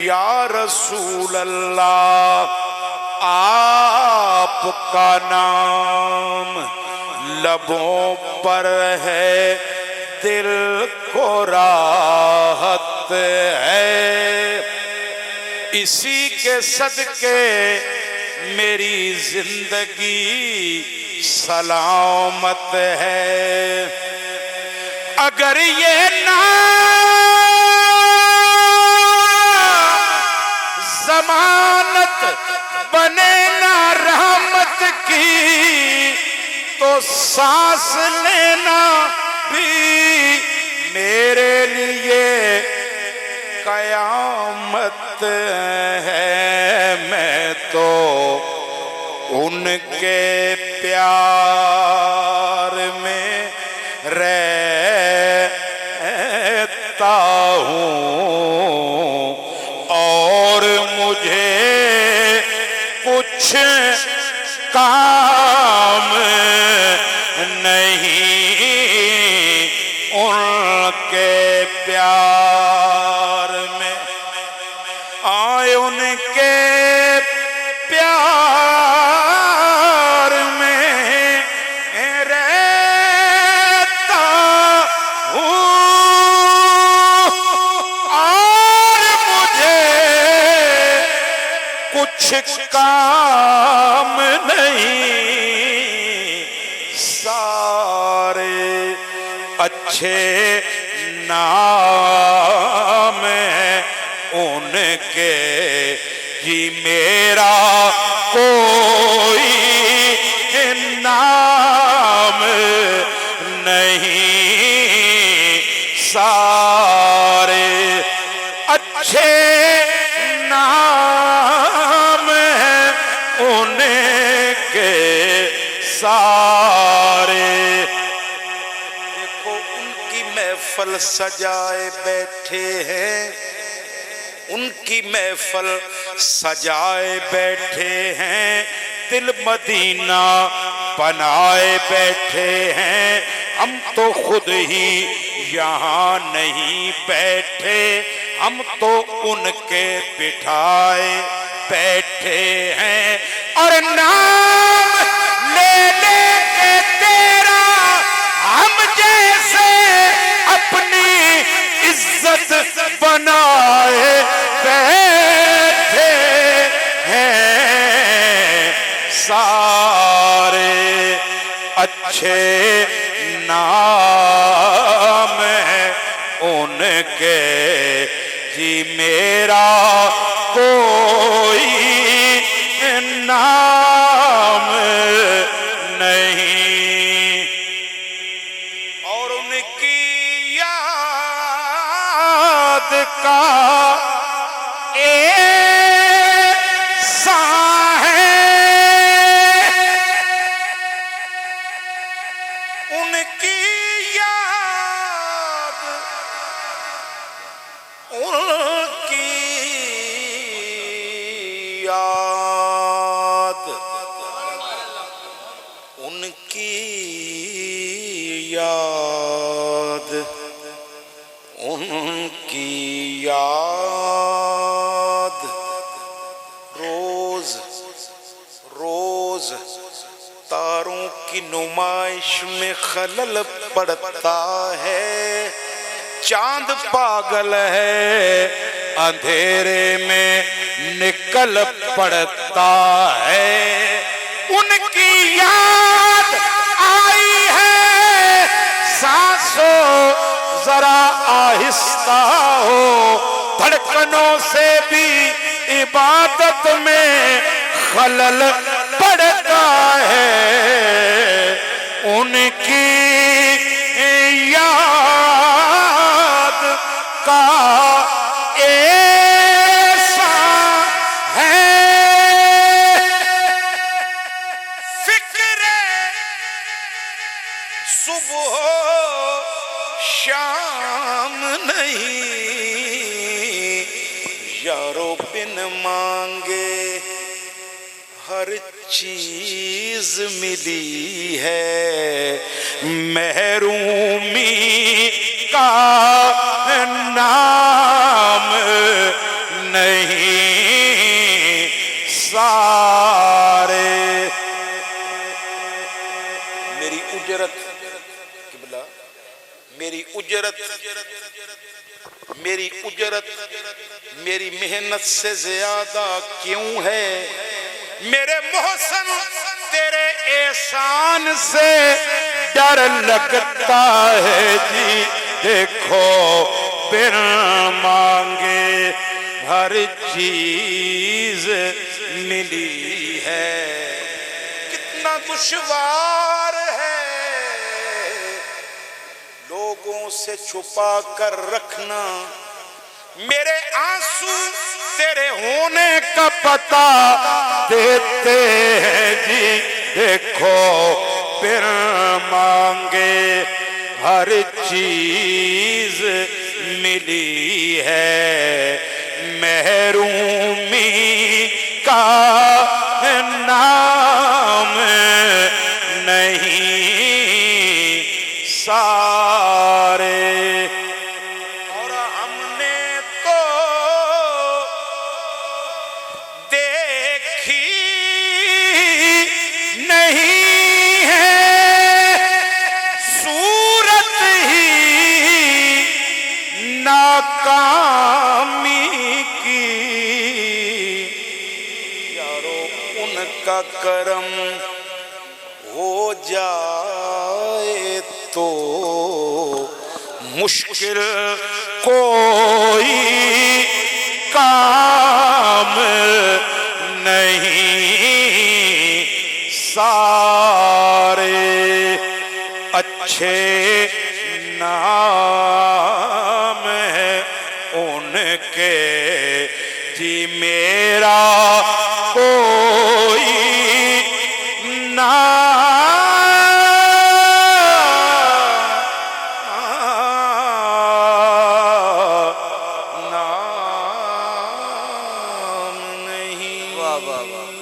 یا رسول اللہ آپ کا نام لبوں پر ہے، دل کو راحت ہے، اسی کے صدقے میری زندگی سلامت ہے۔ اگر یہ نام ضمانت بنے نہ رحمت کی، تو سانس لینا بھی میرے لیے قیامت ہے۔ میں تو ان کے پیار میں رہتا ہوں، اور مجھے کچھ کام نہیں ان کے پیار میں، آئے ان کے پیار میں رہتا ہوں، اور مجھے کچھ کام نہیں، سارے اچھے نام ہیں ان کے، جی میرا کوئی نام نہیں، سارے اچھے نام ہیں ان کے سارے۔ دیکھو ان کی محفل سجائے بیٹھے ہیں، ان کی محفل سجائے بیٹھے ہیں، دل مدینہ بنائے بیٹھے ہیں، ہم تو خود ہی یہاں نہیں بیٹھے، ہم تو ان کے بٹھائے بیٹھے ہیں، اور نام لے لے کے تیرا ہم جیسے اپنی عزت بنائے بیٹھے ہیں، سارے اچھے نام ہیں ان کے، جی میرا کوئی نام نہیں، اور ان کی یاد کا احسان ہے، ان کی یاد، ان کی یاد، ان کی یاد، ان کی یاد روز روز تاروں کی نمائش میں خلل پڑتا ہے، چاند پاگل ہے اندھیرے میں نکل پڑتا ہے، ان کی یاد آئی ہے، سانسوں ذرا آہستہ ہو، دھڑکنوں سے بھی عبادت میں خلل پڑتا ہے، ان کی یاد کا احسان ہے، فکر صبح شام نہیں، یارو بن مانگے ہر چیز ملی ہے، محرومی کا نام نہیں سارے. میری اجرت قبلہ، میری اجرت میری محنت سے زیادہ کیوں ہے؟ میرے محسن تیرے احسان سے ڈر لگتا ہے جی. دیکھو بن مانگے ہر چیز ملی ہے. کتنا دشوار ہے لوگوں سے چھپا کر رکھنا. میرے آنسو تیرے ہونے کا پتہ دیتے ہیں جی. دیکھو پھر مانگے ہر چیز ملی ہے. محرومی کا نام نہیں سارے. اور ہم نے تو دیکھی نہیں ہے صورت ہی ناکامی کی. یارو ان کا کرم ہو جائے تو مشکل کوئی کام نہیں سارے. اچھے نام ہیں ان کے جی میرا کوئی نام نہیں. واہ واہ واہ.